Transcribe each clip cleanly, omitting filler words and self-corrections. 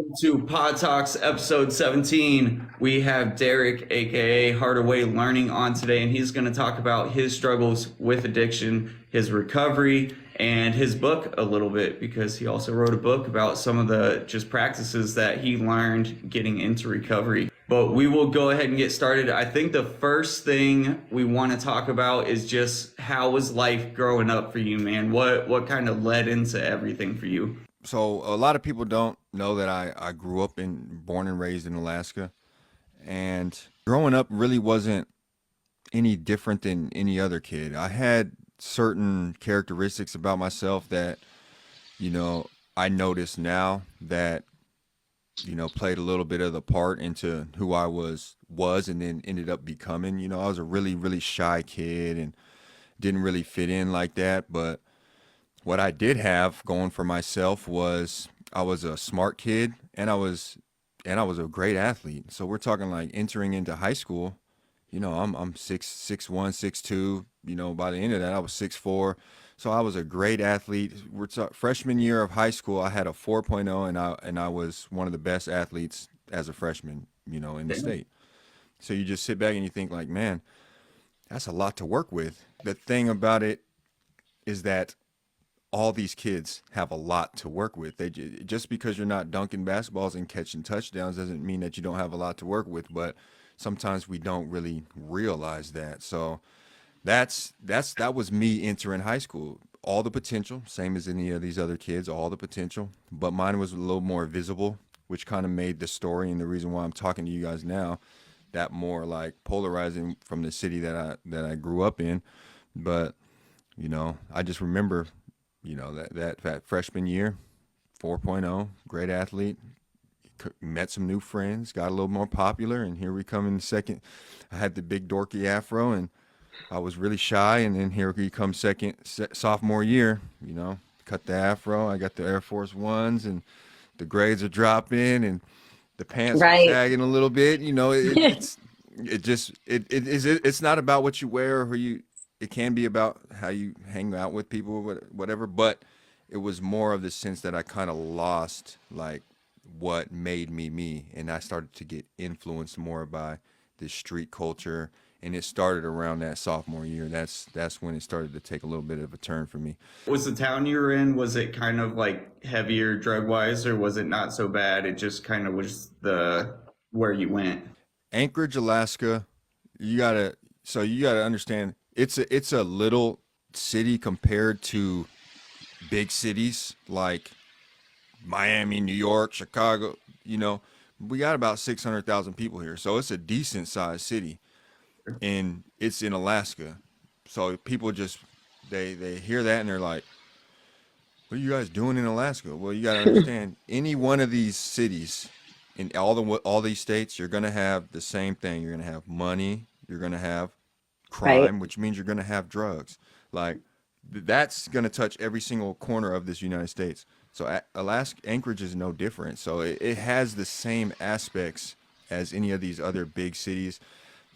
To PodTox Episode 17. We have Derrick, aka HardawayLEArning, on today, and he's going to talk about his struggles with addiction, his recovery, and his book a little bit because he also wrote a book about some of the just practices that he learned getting into recovery. But we will go ahead and get started. I think the first thing we want to talk about is just how was life growing up for you, man? What kind of led into everything for you? So a lot of people don't know that I grew up born and raised in Alaska, and growing up really wasn't any different than any other kid. I had certain characteristics about myself that, you know, I notice now that, played a little bit of the part into who I was and then ended up becoming. I was a really, really shy kid and didn't really fit in like that, but what I did have going for myself was I was a smart kid and I was a great athlete. So we're talking like entering into high school, I'm 6'1", 6'2", by the end of that I was 6'4". So I was a great athlete. Freshman year of high school, I had a 4.0 and I was one of the best athletes as a freshman, in the Damn. state. So you just sit back and you think like, man, that's a lot to work with. The thing about it is that all these kids have a lot to work with. Just because you're not dunking basketballs and catching touchdowns doesn't mean that you don't have a lot to work with. But sometimes we don't really realize that. So that was me entering high school. All the potential, same as any of these other kids, all the potential. But mine was a little more visible, which kind of made the story and the reason why I'm talking to you guys now that more like polarizing from the city that I grew up in. But I just remember that freshman year, 4.0, great athlete, met some new friends, got a little more popular, and here we come in the second. I had the big dorky afro, and I was really shy, and then here we come sophomore year, cut the afro. I got the Air Force Ones, and the grades are dropping, and the pants are Right. sagging a little bit. It's not about what you wear or who you. It can be about how you hang out with people or whatever, but it was more of the sense that I kind of lost like what made me me, and I started to get influenced more by the street culture, and it started around that sophomore year. That's when it started to take a little bit of a turn for me. Was the town you were in, was it kind of like heavier drug wise, or was it not so bad? It just kind of was the where you went. Anchorage, Alaska, you gotta understand it's a little city compared to big cities like Miami, New York, Chicago. We got about 600,000 people here, so it's a decent sized city, and it's in Alaska. So people just they hear that and they're like, "What are you guys doing in Alaska?" Well, you got to understand, any one of these cities in all these states, you're gonna have the same thing. You're gonna have money. You're gonna have Right. crime, which means you're gonna have drugs. Like that's gonna touch every single corner of this United States. So Alaska, Anchorage is no different. So it has the same aspects as any of these other big cities.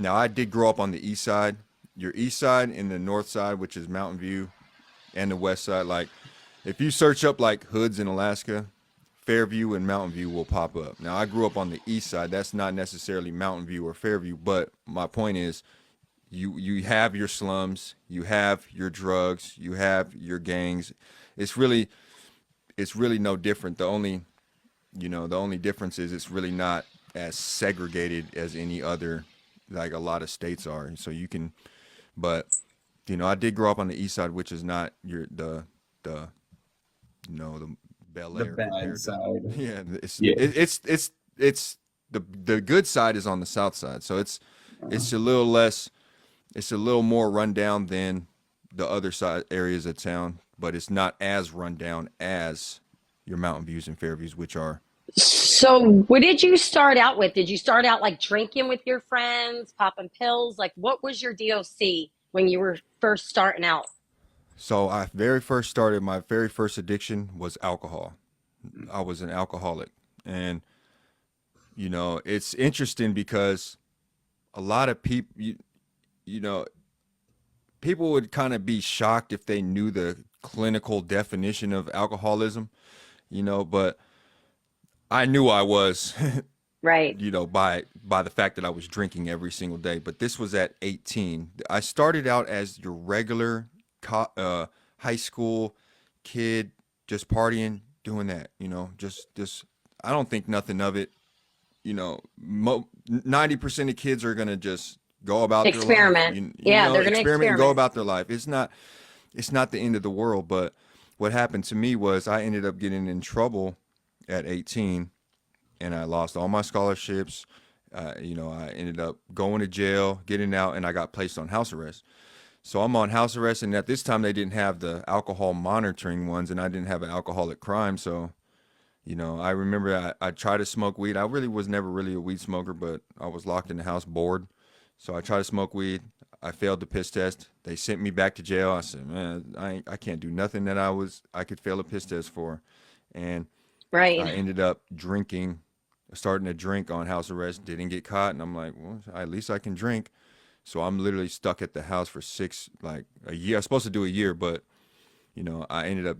Now, I did grow up on the east side. Your east side and the north side, which is Mountain View, and the west side. Like, if you search up like hoods in Alaska, Fairview and Mountain View will pop up. Now, I grew up on the east side. That's not necessarily Mountain View or Fairview, but my point is, you have your slums, you have your drugs, you have your gangs. It's really it's really no different. The only difference is it's really not as segregated as any other, like a lot of states are. So you can, but I did grow up on the east side, which is not the the Bel The Air bad compared to. side. Yeah, Yeah. it's the good side is on the south side, so it's a little less, it's a little more rundown than the other side areas of town, but it's not as rundown as your Mountain Views and Fairviews, which are. So, what did you start out with? Did you start out like drinking with your friends, popping pills? Like, what was your DOC when you were first starting out? So my very first addiction was alcohol. I was an alcoholic, and it's interesting because a lot of people, you know, people would kind of be shocked if they knew the clinical definition of alcoholism, but I knew I was, Right. by the fact that I was drinking every single day. But this was at 18. I started out as your regular high school kid, just partying, doing that. Just I don't think nothing of it. 90% of kids are gonna just go about their life. Experiment. Yeah, they're going to Experiment and go experiment. about their life. It's not the end of the world. But what happened to me was I ended up getting in trouble at 18, and I lost all my scholarships. I ended up going to jail, getting out, and I got placed on house arrest. So I'm on house arrest, and at this time they didn't have the alcohol monitoring ones, and I didn't have an alcoholic crime. So, I remember I tried to smoke weed. I really was never really a weed smoker, but I was locked in the house bored. So I tried to smoke weed. I failed the piss test. They sent me back to jail. I said, man, I can't do nothing that I could fail a piss test for. And I Right. ended up starting to drink on house arrest. Didn't get caught, and I'm like, well, at least I can drink. So I'm literally stuck at the house for a year. I was supposed to do a year, but I ended up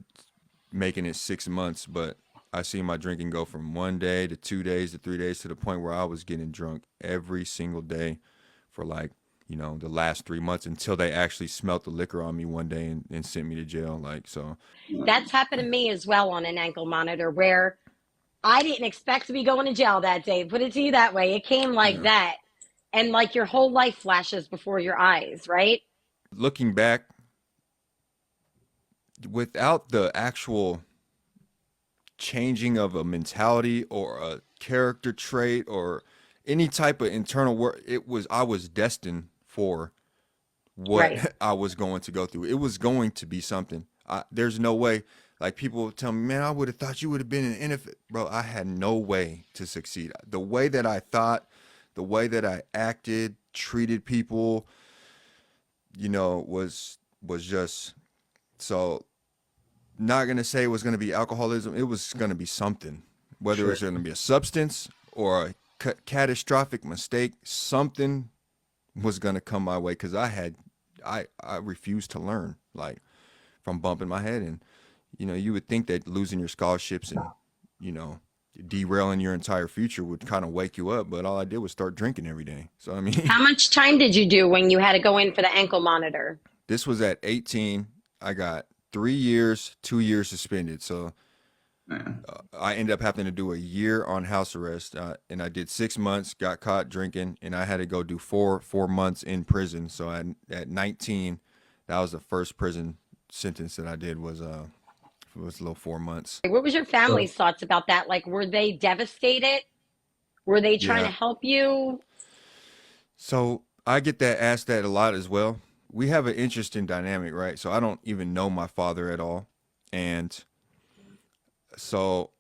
making it 6 months. But I seen my drinking go from 1 day to 2 days to 3 days to the point where I was getting drunk every single day for the last 3 months until they actually smelt the liquor on me one day and sent me to jail. So. That's happened to me as well on an ankle monitor where I didn't expect to be going to jail that day. Put it to you that way. It came like Yeah. that. And like your whole life flashes before your eyes, right? Looking back, without the actual changing of a mentality or a character trait or any type of internal work, I was destined for Right. what I was going to go through. It was going to be something. There's no way. Like, people tell me, man, I would have thought you would have been an NFL. Bro, I had no way to succeed. The way that I thought, the way that I acted, treated people, was just so. Not gonna say it was gonna be alcoholism. It was gonna be something. Whether Sure. it's gonna be a substance or a catastrophic mistake, something was gonna come my way because I refused to learn, like, from bumping my head. And you would think that losing your scholarships and you know derailing your entire future would kind of wake you up, but all I did was start drinking every day. So I mean, How much time did you do when you had to go in for the ankle monitor? this was at 18. I got 3 years, 2 years suspended. So Yeah. I ended up having to do a year on house arrest, and I did 6 months. Got caught drinking, and I had to go do four months in prison. So at 19, that was the first prison sentence that I did was a little 4 months. What was your So, family's thoughts about that? Like, were they devastated? Were they trying to Yeah. help you? So I get asked that a lot as well. We have an interesting dynamic, right? So I don't even know my father at all, and so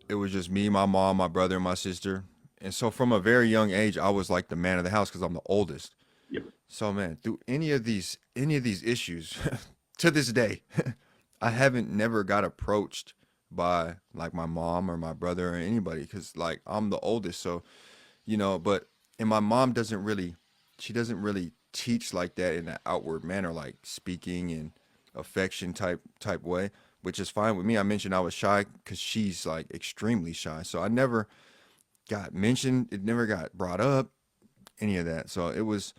it was just me, my mom, my brother, and my sister. And so from a very young age, I was like the man of the house because I'm the oldest. yep. So man, through any of these issues, to this day, I haven't never got approached by like my mom or my brother or anybody because like I'm the oldest. So but and my mom she doesn't really teach like that in an outward manner, like speaking and affection type way, which is fine with me. I mentioned I was shy because she's like extremely shy, so I never got mentioned. It never got brought up, any of that. So it was,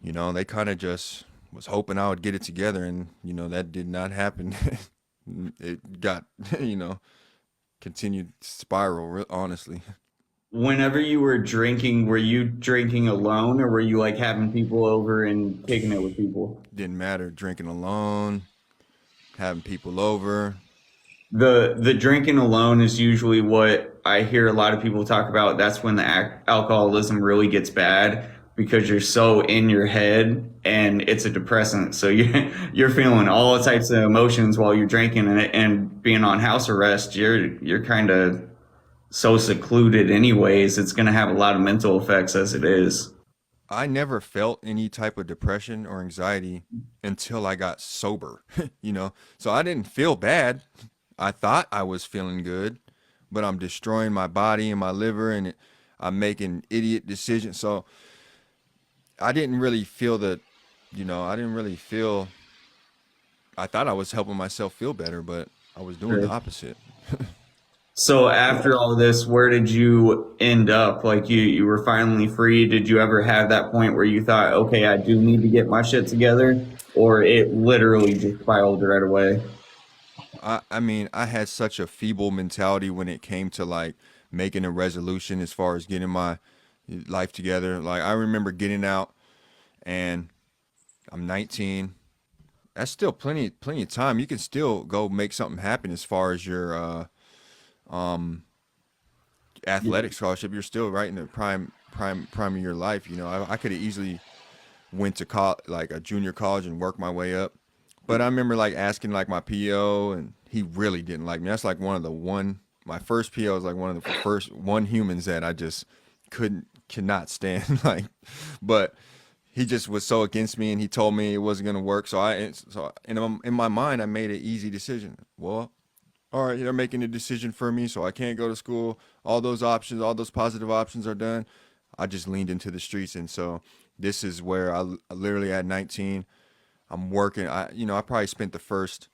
they kind of just was hoping I would get it together, and that did not happen. It got, you know, continued spiral, honestly. Whenever you were drinking, were you drinking alone or were you like having people over and kicking it with people? Didn't matter, drinking alone, having people over. The drinking alone is usually what I hear a lot of people talk about. That's when the alcoholism really gets bad because you're so in your head and it's a depressant. So you're feeling all types of emotions while you're drinking and being on house arrest. You're kind of so secluded anyways. It's going to have a lot of mental effects as it is. I never felt any type of depression or anxiety until I got sober, So I didn't feel bad. I thought I was feeling good, but I'm destroying my body and my liver, and I'm making idiot decisions. So I didn't really feel that, I didn't really feel, I thought I was helping myself feel better, but I was doing the Sure. opposite. So after all this, where did you end up? Like you were finally free. Did you ever have that point where you thought, okay, I do need to get my shit together, or it literally just spiraled right away? I mean, I had such a feeble mentality when it came to like making a resolution as far as getting my life together. Like I remember getting out and I'm 19. That's still plenty of time. You can still go make something happen as far as your Yeah. athletic scholarship. You're still right in the prime of your life. I could have easily went to like a junior college and worked my way up. But I remember like asking like my PO, and he really didn't like me. That's like my first PO was like one of the first one humans that I just cannot stand. Like, but he just was so against me, and he told me it wasn't gonna work. So in my mind, I made an easy decision. Well, all right, they're making a decision for me, so I can't go to school. All those options, all those positive options are done. I just leaned into the streets, and so this is where I literally at 19, I'm working. I probably spent the first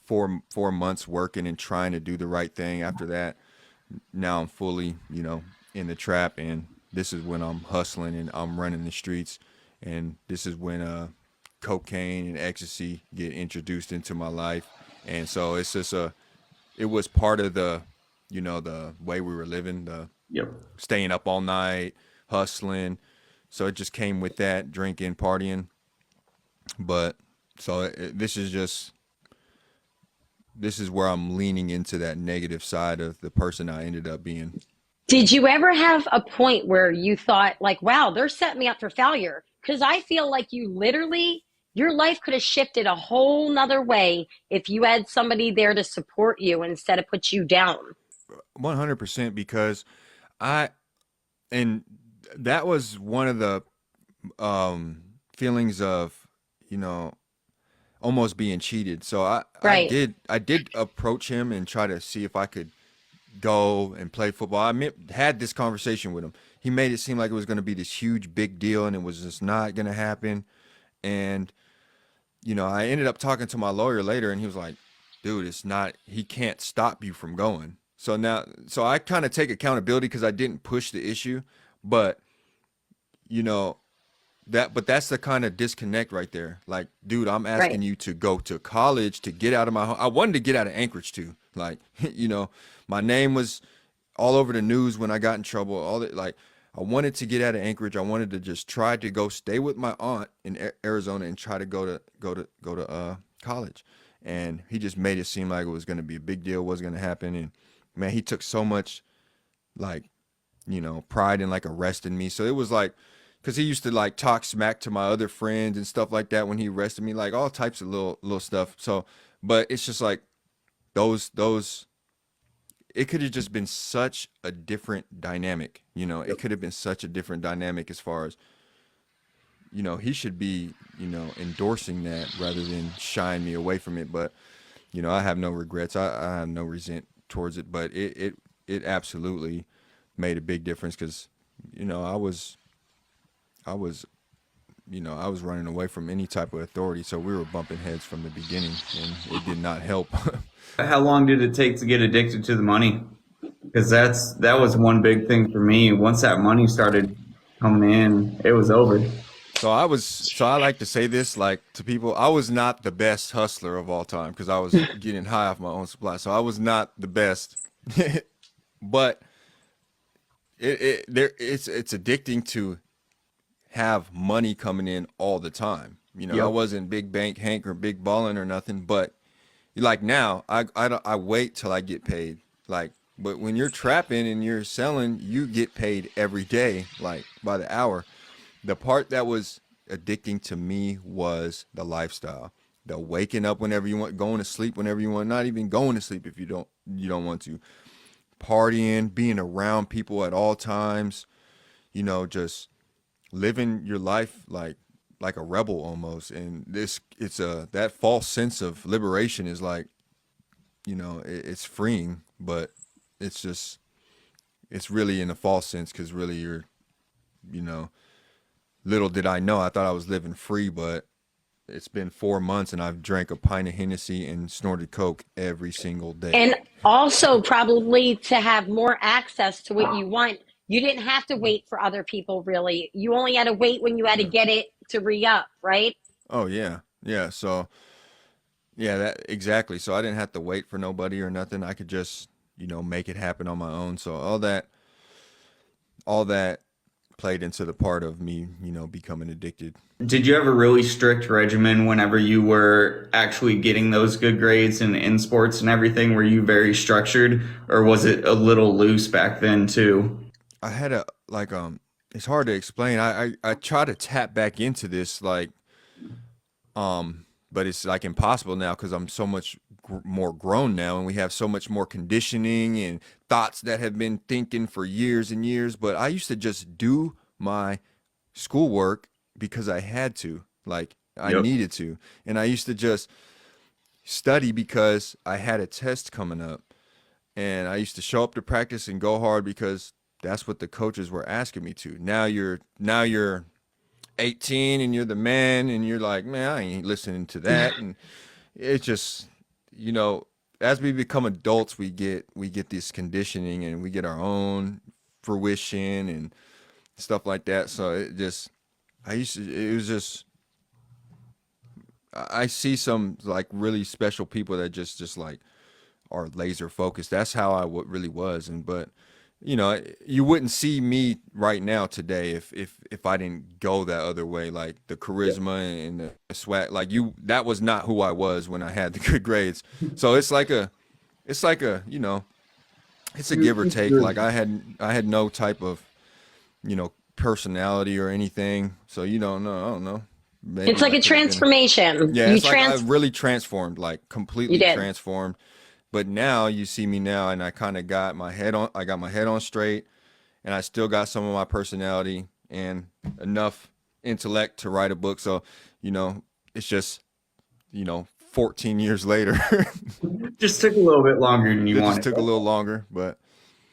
four months working and trying to do the right thing. After that, now I'm fully, in the trap, and this is when I'm hustling and I'm running the streets, and this is when cocaine and ecstasy get introduced into my life, and so it was part of the way we were living, the Yep. staying up all night, hustling. So it just came with that, drinking, partying. But so this is where I'm leaning into that negative side of the person I ended up being. Did you ever have a point where you thought, like, wow, they're setting me up for failure? Because I feel like you literally, your life could have shifted a whole nother way if you had somebody there to support you instead of put you down. 100% because I and that was one of the feelings of, you know, almost being cheated. So Right. I did approach him and try to see if I could go and play football. Had this conversation with him. He made it seem like it was going to be this huge big deal, and it was just not going to happen. And I ended up talking to my lawyer later, and he was like, "Dude, it's not. He can't stop you from going." So I kind of take accountability because I didn't push the issue, but you know but that's the kind of disconnect right there. Like, dude, I'm asking Right. you to go to college to get out of my home. I wanted to get out of Anchorage too. Like, my name was all over the news when I got in trouble. All that, like, I wanted to get out of Anchorage. I wanted to just try to go stay with my aunt in Arizona and try to go to college. And he just made it seem like it was going to be a big deal, was going to happen. And man, he took so much like pride in like arresting me. So it was like, because he used to like talk smack to my other friends and stuff like that when he arrested me, like all types of little stuff. So, but it's just like those. It could have just been such a different dynamic. It could have been such a different dynamic as far as he should be endorsing that rather than shying me away from it. But I have no regrets. I have no resent towards it. But it absolutely made a big difference because I was I was running away from any type of authority, so we were bumping heads from the beginning, and it did not help. How long did it take to get addicted to the money? Because that was one big thing for me. Once that money started coming in, it was over. So I like to say this like to people, I was not the best hustler of all time because I was getting high off my own supply. So I was not the best, but it's addicting to have money coming in all the time. I Yep. wasn't big bank Hank or big ballin' or nothing, but like now, I wait till I get paid. Like, but when you're trapping and you're selling, you get paid every day, like by the hour. The part that was addicting to me was the lifestyle. The waking up whenever you want, going to sleep whenever you want, not even going to sleep if you don't want to. Partying, being around people at all times, just living your life like a rebel almost. And it's a that false sense of liberation is like, it's freeing, but it's just it's really in a false sense because really you know little did I know, I thought I was living free, but it's been 4 months and I've drank a pint of Hennessy and snorted Coke every single day. And also probably to have more access to what you want. You didn't have to wait for other people really. You only had to wait when you had to Yeah. get it to re-up, right? Oh yeah. Yeah. So yeah, that exactly. So I didn't have to wait for nobody or nothing. I could just, make it happen on my own. So all that played into the part of me, becoming addicted. Did you have a really strict regimen whenever you were actually getting those good grades in sports and everything? Were you very structured, or was it a little loose back then too? I had a like it's hard to explain. I try to tap back into this but it's like impossible now because I'm so much more grown now and we have so much more conditioning and thoughts that have been thinking for years and years. But I used to just do my schoolwork because I had to, like I Yep. needed to. And I used to just study because I had a test coming up. And I used to show up to practice and go hard because that's what the coaches were asking me to. Now you're 18 and you're the man and you're like, man, I ain't listening to that. And it's just, you know, as we become adults, we get this conditioning and we get our own fruition and stuff like that. So it was just, I see some like really special people that just like are laser focused. That's how really was. And but you wouldn't see me right now today if I didn't go that other way, like the Yeah. charisma and the swag. Like that was not who I was when I had the good grades. So it's like a it's a give or take. Like I had no type of personality or anything. So you don't know. I don't know. It's Maybe like I a could have been. transformation. Yeah, You it's like I trans really transformed, like you completely did. transformed. But now you see me now, and I got my head on straight, and I still got some of my personality and enough intellect to write a book. So, you know, it's just, 14 years later, Just took a little bit longer than you it just wanted. took a little longer, but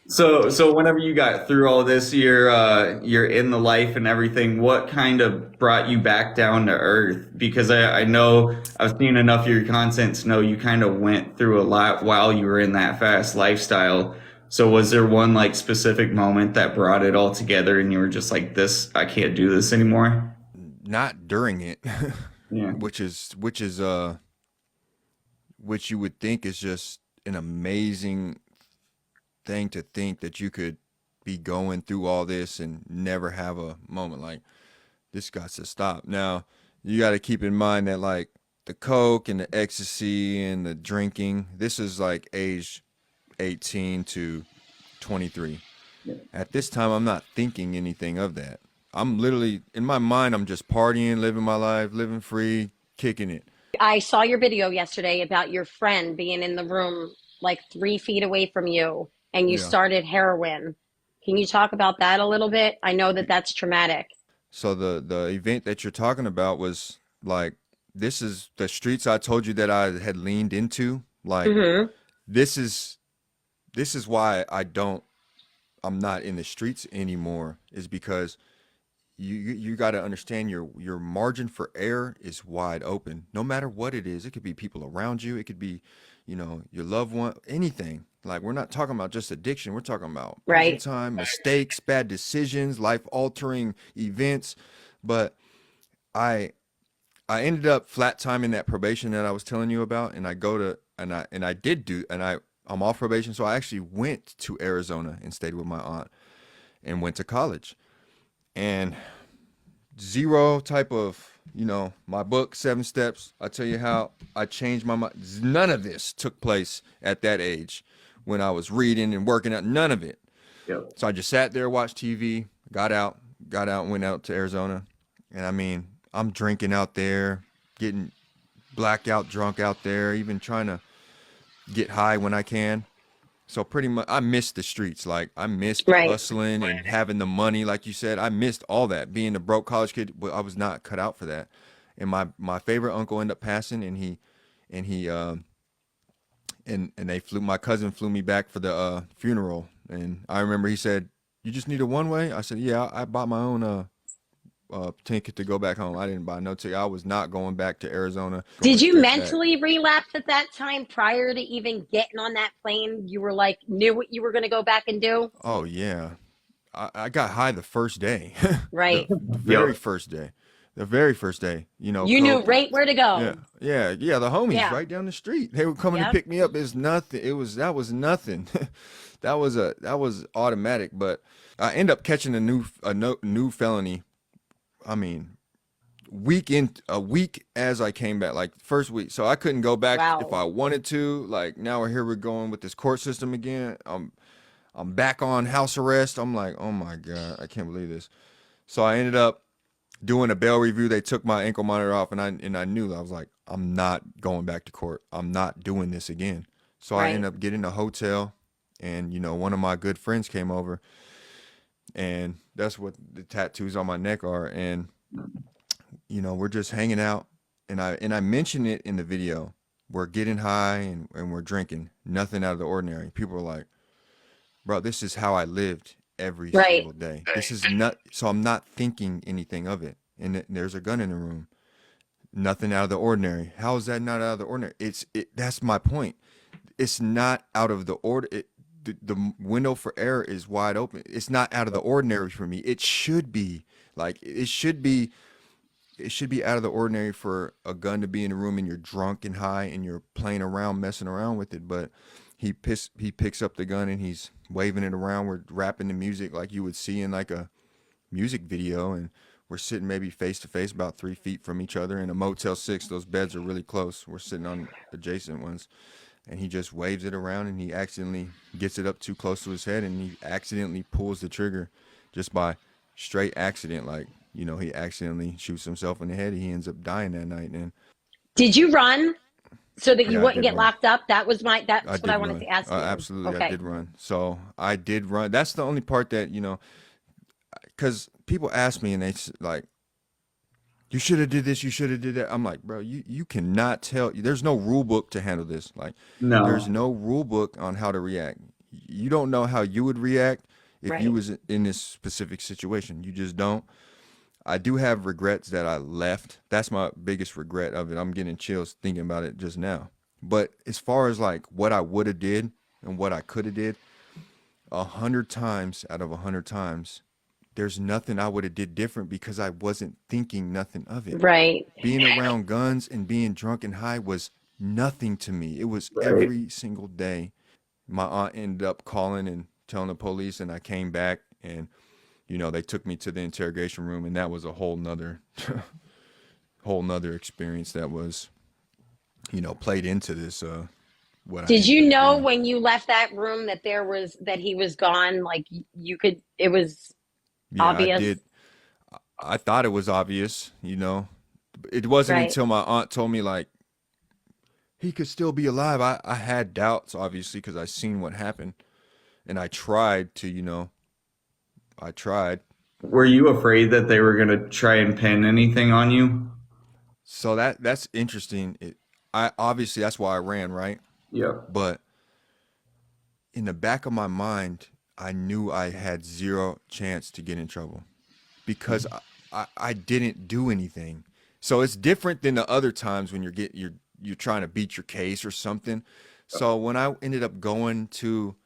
So whenever you got through all this, you're in the life and everything. What kind of brought you back down to earth? Because I know I've seen enough of your content to know you kind of went through a lot while you were in that fast lifestyle. So was there one like specific moment that brought it all together and you were just like, this, I can't do this anymore? not during it, Yeah. which you would think is just an amazing thing to think that you could be going through all this and never have a moment like this got to stop. Now, you got to keep in mind that like the coke and the ecstasy and the drinking, this is like age 18 to 23. At this time, I'm not thinking anything of that. I'm literally in my mind, I'm just partying, living my life, living free, kicking it. I saw your video yesterday about your friend being in the room like 3 feet away from you and you Yeah. started heroin. Can you talk about that a little bit? I know that that's traumatic. So the event that you're talking about was like this is the streets I told you that I had leaned into. Like Hmm. this is this is why I'm not in the streets anymore is because you got to understand your margin for error is wide open. No matter what it is, it could be people around you, it could be, your loved one, anything. Like we're not talking about just addiction. We're talking about prison Right? time, mistakes, bad decisions, life altering events. But I I ended up flat timing that probation that I was telling you about, and I go to and I did do and I'm off probation, so I actually went to Arizona and stayed with my aunt and went to college. And zero type of my book 7 steps, I tell you how I changed my mind. None of this took place at that age when I was reading and working out. None of it. Yep. So I just sat there, watched TV, got out, went out to Arizona. And I mean, I'm drinking out there, getting blackout drunk out there, even trying to get high when I can. So pretty much, I missed the streets. Like I missed Right. hustling and having the money, like you said. I missed all that. Being a broke college kid, but I was not cut out for that. And my favorite uncle ended up passing, and they flew. My cousin flew me back for the funeral, and I remember he said, "You just need a one way." I said, "Yeah, I bought my own ticket to go back home. I didn't buy no ticket. I was not going back to Arizona. Did Going you straight back. mentally relapse at that time prior to even getting on that plane? You were like, knew what you were going to go back and do? Oh yeah, I got high the first day, Right. the very first day, You know, You knew right where to yeah, go. yeah. The homies Yeah. right down the street. They were coming to Yep. pick me up. It's nothing. That was nothing. that was automatic. But I end up catching a new felony. I mean, a week as I came back, like first week. So I couldn't go back if Wow. I wanted to. Like now we're going with this court system again. I'm back on house arrest. I'm like, oh my God, I can't believe this. So I ended up doing a bail review. They took my ankle monitor off, and I knew, I was like, I'm not going back to court. I'm not doing this again. So I Right. ended up getting a hotel, and you know, one of my good friends came over, and that's what the tattoos on my neck are. And you know, we're just hanging out, and I mentioned it in the video. We're getting high and we're drinking. Nothing out of the ordinary. People are like, bro, this is how I lived every Right. single day. This is not, so I'm not thinking anything of it. And there's a gun in the room. Nothing out of the ordinary. How is that not out of the ordinary? That's my point. It's not out of the order. The window for error is wide open. It's not out of the ordinary for me. It should be like, it should be out of the ordinary for a gun to be in the room and you're drunk and high and you're playing around, messing around with it. But he picks up the gun and he's waving it around. We're rapping the music like you would see in like a music video, and we're sitting maybe face to face, about 3 feet from each other in a Motel 6. Those beds are really close. We're sitting on adjacent ones, and he just waves it around, and he accidentally gets it up too close to his head, and he accidentally pulls the trigger just by straight accident. Like, you know, he accidentally shoots himself in the head. He ends up dying that night. And Did you run so that you yeah, I wouldn't did get run. locked up? That's what I did wanted run. to ask you. Absolutely, I Okay. did run. So I did run. That's the only part that, you know, because people ask me and like, you should have did this, you should have did that. I'm like, bro, you cannot tell. There's no rule book to handle this. Like, there's No. no rule book on how to react. You don't know how you would react if you Right. was in this specific situation. You just don't. I do have regrets that I left. That's my biggest regret of it. I'm getting chills thinking about it just now. But as far as like what I would have did and what I could have did, 100 times out of 100 times, there's nothing I would have did different because I wasn't thinking nothing of it. Right. Being around guns and being drunk and high was nothing to me. It was Right. every single day. My aunt ended up calling and telling the police, and I came back, and you know, they took me to the interrogation room, and that was a whole nother experience that was, you know, played into this what I Did you ended up know doing. when you left that room that that he was gone? Like you could, it was Yeah, I obvious. did. I thought it was obvious, you know. It wasn't Right. until my aunt told me like he could still be alive. I had doubts, obviously, because I seen what happened, and I tried to, you know, I tried. Were you afraid that they were going to try and pin anything on you? So that's interesting. I obviously that's why I ran, right? Yep. But in the back of my mind, I knew I had zero chance to get in trouble because I didn't do anything. So it's different than the other times when you're trying to beat your case or something. So when I ended up going to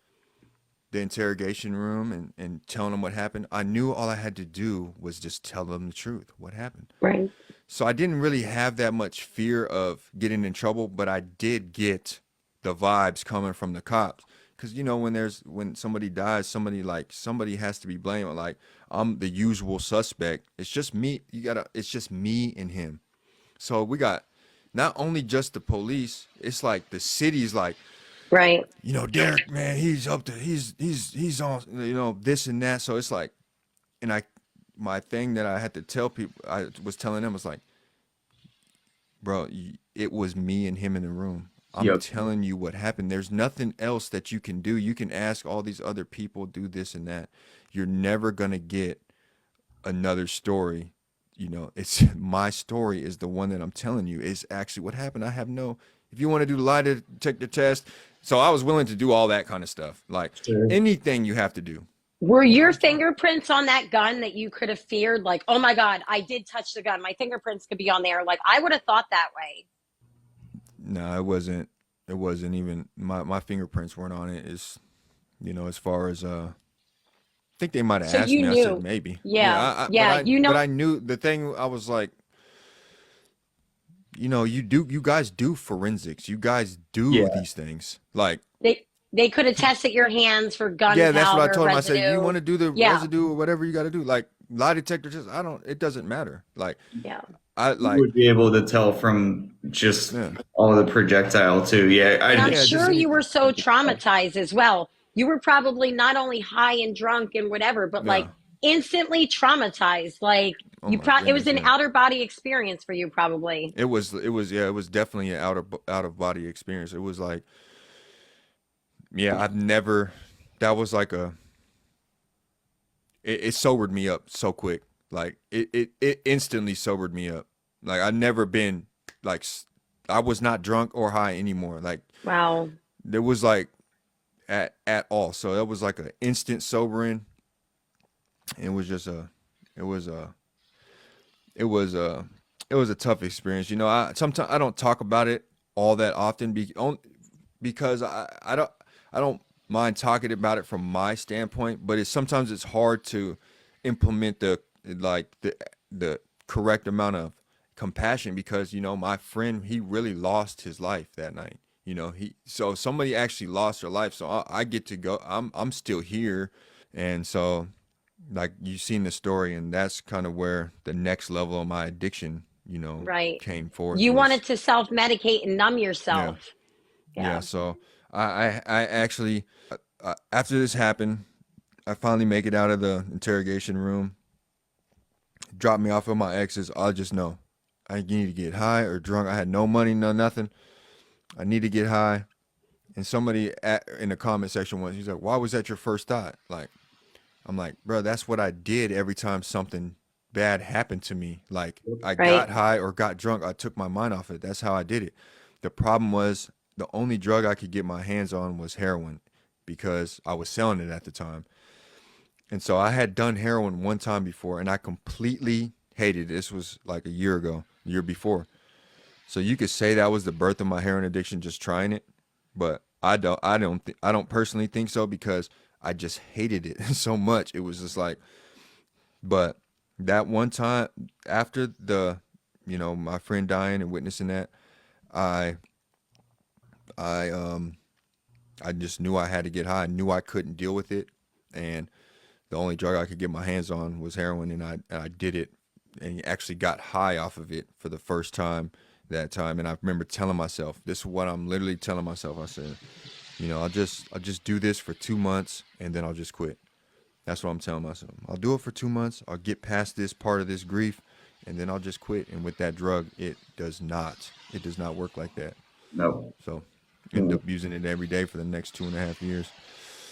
the interrogation room and telling them what happened, I knew all I had to do was just tell them the truth, what happened. Right. So I didn't really have that much fear of getting in trouble, but I did get the vibes coming from the cops. Cause you know, when somebody dies, somebody has to be blamed. Like, I'm the usual suspect. It's just me. It's just me and him. So we got not only just the police, it's like the city's like, Right. you know, Derrick, man, he's up to, he's on, you know, this and that. So it's like, and my thing that I had to tell people, I was telling them was like, bro, it was me and him in the room. I'm Yep. telling you what happened. There's nothing else that you can do. You can ask all these other people, do this and that. You're never going to get another story. You know, it's my story is the one that I'm telling you is actually what happened. If you want to do the lie detector test. So I was willing to do all that kind of stuff. Like Sure. anything you have to do. Were your fingerprints on that gun that you could have feared? Like, oh my God, I did touch the gun. My fingerprints could be on there. Like, I would have thought that way. No, it wasn't. It wasn't even my fingerprints weren't on it. It's as far as I think they might have So asked you me. I said knew. maybe. Yeah, Yeah. I Yeah. You but know, I knew the thing. I was like, you guys do forensics. You guys do Yeah. these things. Like, they could have tested your hands for yeah, that's what I gunpowder told him. I said, you residue. want to do the Yeah. residue or whatever you got to do. Like lie detector test. I don't. It doesn't matter. Like Yeah. I You like would be able to tell from just yeah all the projectile too. Yeah, And I'm I yeah just sure you were anything. so traumatized as well. You were probably not only high and drunk and whatever, but like Yeah. instantly traumatized. Like Oh my it was goodness. an Yeah. outer body experience for you, probably. It was definitely an out of body experience. It was like, yeah, I've never, that was like it sobered me up so quick. Like it instantly sobered me up. Like I never been like, I was not drunk or high anymore. Like Wow. there was like at all. So that was like an instant sobering. It was just it was a, it was a, it was a tough experience. I sometimes I don't talk about it all that often because I don't mind talking about it from my standpoint, but sometimes it's hard to implement the correct amount of compassion because my friend, he really lost his life that night. He so somebody actually lost their life, so I get to go. I'm still here, and so like you've seen the story, and that's kind of where the next level of my addiction Right. came forth You was wanted to self medicate and numb yeah. yourself. Yeah, Yeah. so I actually after this happened, I finally make it out of the interrogation room. Drop me off with my exes. I just know I need to get high or drunk. I had no money, no nothing. I need to get high. And somebody in the comment section once, he's like, "Why was that your first thought?" Like, I'm like, bro, that's what I did every time something bad happened to me. Like, I got Right. high or got drunk. I took my mind off it. That's how I did it. The problem was the only drug I could get my hands on was heroin because I was selling it at the time. And so I had done heroin one time before and I completely hated it. This was like a year ago, a year before. So you could say that was the birth of my heroin addiction, just trying it. But I don't personally think so because I just hated it so much. It was just like, but that one time after my friend dying and witnessing that, I I I just knew I had to get high. I knew I couldn't deal with it, and the only drug I could get my hands on was heroin, and I did it, and actually got high off of it for the first time that time. And I remember telling myself, this is what I'm literally telling myself. I said, I'll just do this for 2 months, and then I'll just quit. That's what I'm telling myself. I'll do it for 2 months. I'll get past this part of this grief, and then I'll just quit. And with that drug, it does not. It does not work like that. no. So, ended up using it every day for the next 2.5 years.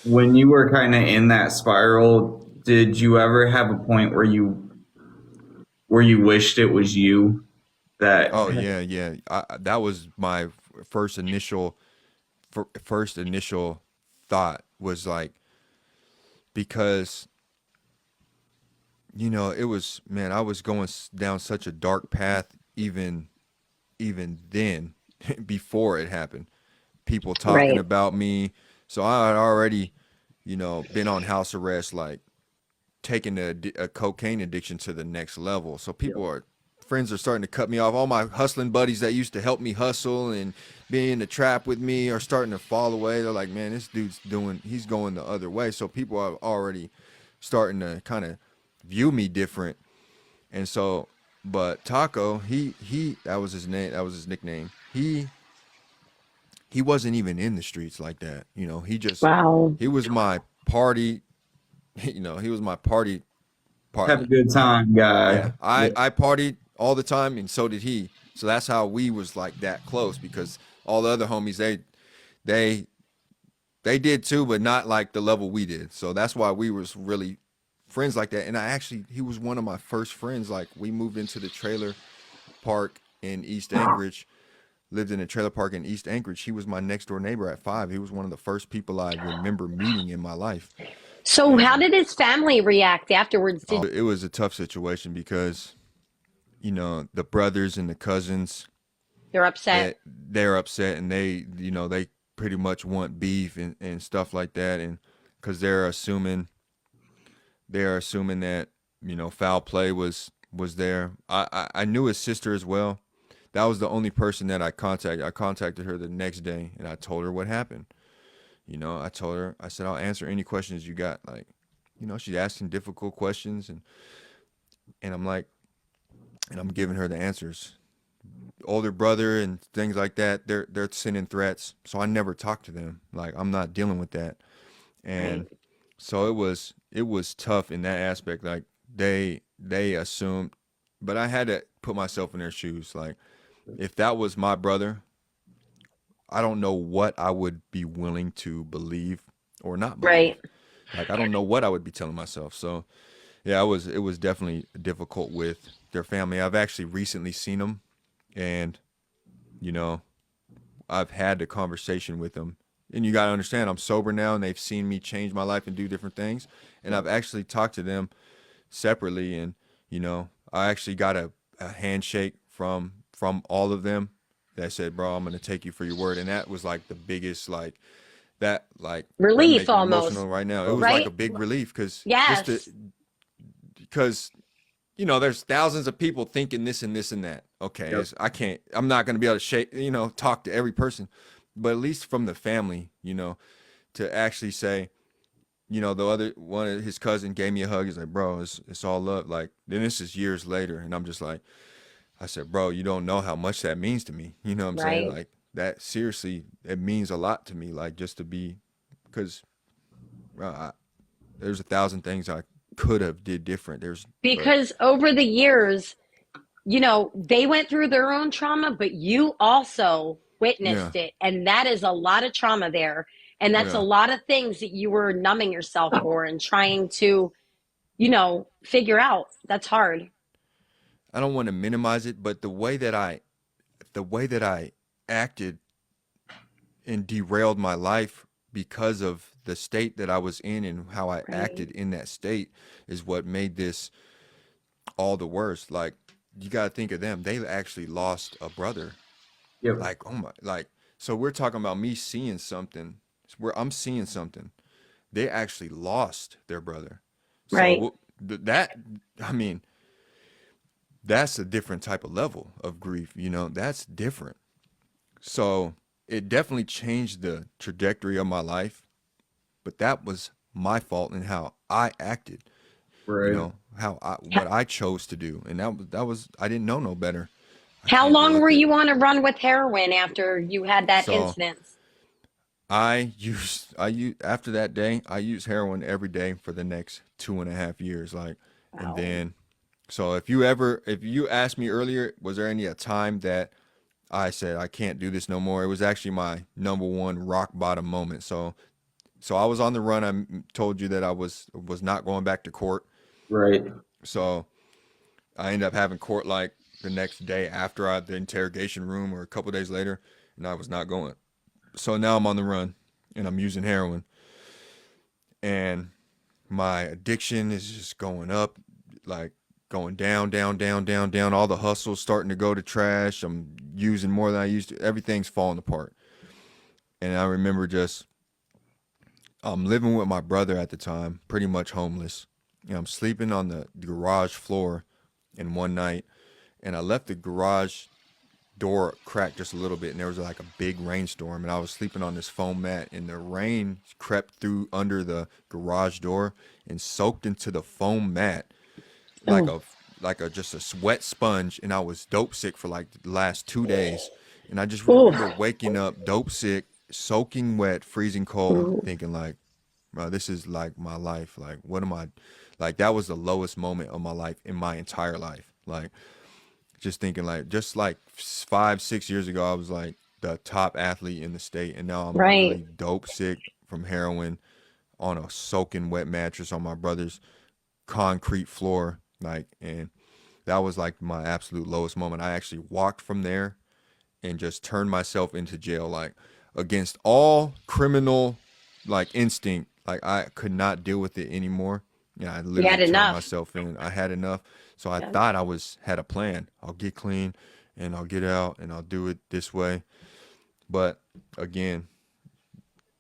When you were kind of in that spiral, did you ever have a point where you wished it was you that Oh yeah, yeah. That was my first initial, first initial thought was like because it was, man, I was going down such a dark path even then before it happened. People talking Right. about me. So I had already, been on house arrest, like taking a cocaine addiction to the next level. So friends are starting to cut me off. All my hustling buddies that used to help me hustle and be in the trap with me are starting to fall away. They're like, man, this dude's he's going the other way. So people are already starting to kind of view me different. And so, but Taco, that was his name. That was his nickname. He wasn't even in the streets like that. Wow. He was my party. He was my party have a partner. good time Yeah, guy? Yeah. I partied all the time, and so did he. So that's how we was like that close because all the other homies they they did too, but not like the level we did. So that's why we was really friends like that. And he was one of my first friends. Like we moved into the trailer park in East Anchorage, lived in a trailer park in East Anchorage. He was my next door neighbor at 5. He was one of the first people I remember meeting in my life. So how did his family react afterwards? It was a tough situation because, the brothers and the cousins, They're upset? they're upset, and they pretty much want beef and stuff like that. And because they're assuming that, foul play was there. I knew his sister as well. That was the only person that I contacted. I contacted her the next day, and I told her what happened. I told her, I said, I'll answer any questions you got. Like, she's asking difficult questions, and I'm like, and I'm giving her the answers. Older brother and things like that, they're sending threats. So I never talk to them. Like, I'm not dealing with that. And Right. so it was tough in that aspect. Like, they assumed, but I had to put myself in their shoes. Like, if that was my brother, I don't know what I would be willing to believe or not believe. Right. Like, I don't know what I would be telling myself. So yeah, it was definitely difficult with their family. I've actually recently seen them, and you know, I've had the conversation with them. And you got to understand, I'm sober now, and they've seen me change my life and do different things. And I've actually talked to them separately, and I actually got a handshake from all of them that said, "Bro, I'm gonna take you for your word," and that was like the biggest that Relief makes me emotional almost, right now. It was like right? a big relief Yes. because there's thousands of people thinking this and this and that. Okay, Yep. I'm not gonna be able to talk to every person, but at least from the family, to actually say, the other one of his cousin gave me a hug. He's like, "Bro, it's all love." Like, then this is years later, and I'm just like, I said, "Bro, you don't know how much that means to me." You know what I'm saying? Right. Like, that seriously, it means a lot to me. Like, just to be, because there's 1,000 things I could have did different. But Because over the years, they went through their own trauma, but you also yeah, witnessed it. And that is a lot of trauma there. And that's a yeah. lot of things that you were numbing yourself for and trying to, figure out. That's hard. I don't want to minimize it, but the way that I acted and derailed my life because of the state that I was in and how I Right. acted in that state is what made this all the worse. Like, you got to think of them. They actually lost a brother. Yep. Like, oh my, like, so we're talking about me seeing something where I'm seeing something. They actually lost their brother. Right. So I mean, that's a different type of level of grief. That's different. So it definitely changed the trajectory of my life, but that was my fault in how I acted, Right. what I chose to do. And that was I didn't know no better. I How can't long really were think. you on a run with heroin after you had that So incident? I used after that day, I used heroin every day for the next 2.5 years. Like, and Wow. then, so if you asked me earlier, was there any a time that I said I can't do this no more? It was actually my number one rock bottom moment. So I was on the run. Told you that I was not going back to court. Right. So I ended up having court like the next day after the interrogation room, or a couple days later, and I was not going. So now I'm on the run, and I'm using heroin, and my addiction is just going up, like going down, down, down, down, down. All the hustle's starting to go to trash. I'm using more than I used to. Everything's falling apart. And I remember just living with my brother at the time, pretty much homeless. I'm sleeping on the garage floor in one night, and I left the garage door cracked just a little bit, and there was like a big rainstorm, and I was sleeping on this foam mat, and the rain crept through under the garage door and soaked into the foam mat like Oh, a just a sweat sponge, and I was dope sick for like the last 2 days. And I just remember oh, waking up dope sick, soaking wet, freezing cold, oh. thinking like, bro, this is like my life. Like, what am I, like, that was the lowest moment of my life in my entire life. Like, just thinking like, just like 5, 6 years ago, I was like the top athlete in the state, and now I'm Right. literally dope sick from heroin on a soaking wet mattress on my brother's concrete floor. Like, and that was like my absolute lowest moment. I actually walked from there and just turned myself into jail, like, against all criminal like instinct. Like I could not deal with it anymore. Yeah, I You had literally turned enough. myself in. I had enough. So I Yeah. thought had a plan. I'll get clean and I'll get out and I'll do it this way. But again,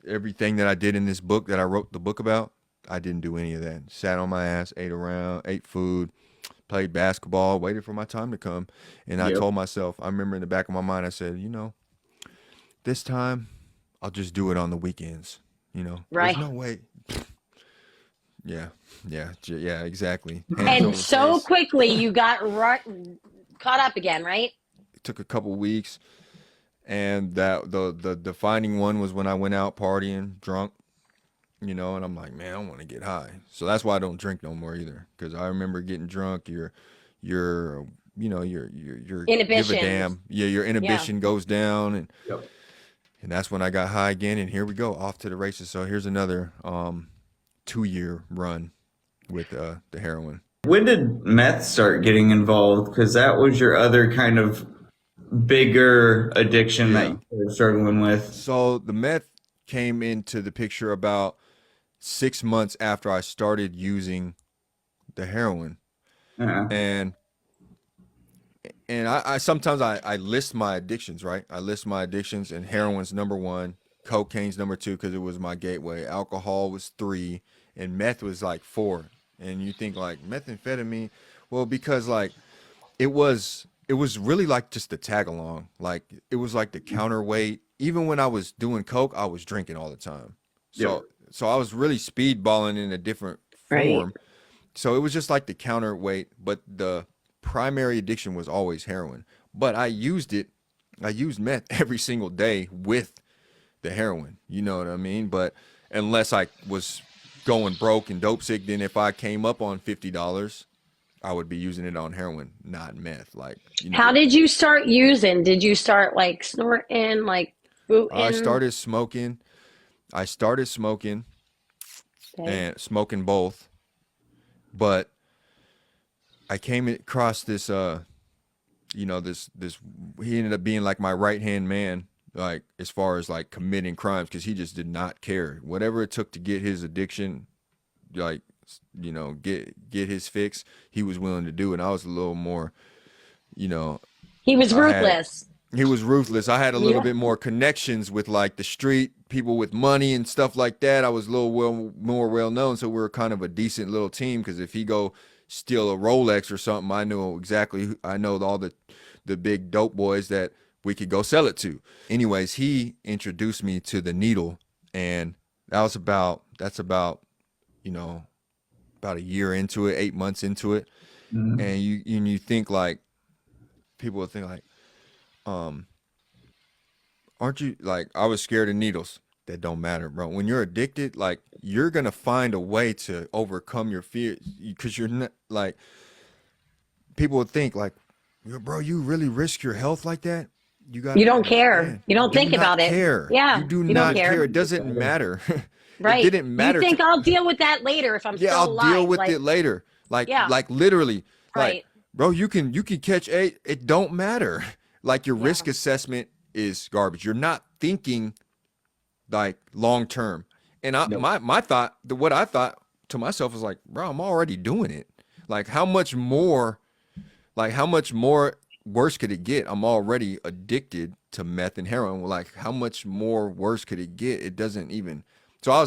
everything that I did in this book that I wrote the book about, I didn't do any of that. Sat on my ass, ate around, ate food, played basketball, waited for my time to come. And I Yep. told myself, I remember in the back of my mind, I said, this time I'll just do it on the weekends. There's Right. no way. Yeah, yeah, exactly. Hands And over so face. quickly you got caught up again, right? It took a couple weeks, and that the defining one was when I went out partying, drunk, and I'm like, man, I want to get high. So that's why I don't drink no more either, because I remember getting drunk. Your your give a Inhibitions. damn. Yeah, your Yeah. inhibition goes down, and Yep. that's when I got high again. And here we go, off to the races. So here's another 2-year run with the heroin. When did meth start getting involved? Because that was your other kind of bigger addiction that Yeah. you were struggling with. So the meth came into the picture about 6 months after I started using the heroin. Yeah. And I sometimes I list my addictions, right? I list my addictions, and heroin's number 1, cocaine's number 2 because it was my gateway. Alcohol was 3, and meth was like 4. And you think like methamphetamine, well, because like it was really like just the tag along. Like it was like the counterweight. Even when I was doing coke, I was drinking all the time. Yep. So I was really speedballing in a different Right. form. So it was just like the counterweight, but the primary addiction was always heroin. But I used meth every single day with the heroin. You know what I mean? But unless I was going broke and dope sick, then if I came up on $50, I would be using it on heroin, not meth. Like, How did you start using? Did you start like snorting, like I booting? started smoking. Okay. And smoking both, but I came across this this he ended up being like my right hand man, like as far as like committing crimes, because he just did not care. Whatever it took to get his addiction, like get his fix, he was willing to do it. And I was a little more, you know, He was I had ruthless. he was ruthless. I had a little Yeah. bit more connections with like the street people with money and stuff like that. I was a little more well known, so we were kind of a decent little team. Because if he go steal a Rolex or something, I know exactly. I know all the big dope boys that we could go sell it to. Anyways, he introduced me to the needle, and that's about about a year into it, 8 months into it, Mhm. and you think like people would think like, aren't you like, I was scared of needles. That don't matter, bro. When you're addicted, like you're gonna find a way to overcome your fear, because you're not like, people would think like, bro, you really risk your health like that? You got You to don't care. understand. You don't Do think not about it. care. Yeah. You do You don't not care. care. It doesn't matter. It Right. didn't You matter think to, I'll deal with that later if I'm yeah, still I'll deal alive. with Like, it later. yeah. Like literally, like, Right. bro, you can catch AIDS. It don't matter. Like your Yeah. risk assessment is garbage. You're not thinking like long term. And Yep. my thought, what I thought to myself was like, bro, I'm already doing it. Like how much more worse could it get? I'm already addicted to meth and heroin. Like how much more worse could it get? It doesn't even. So I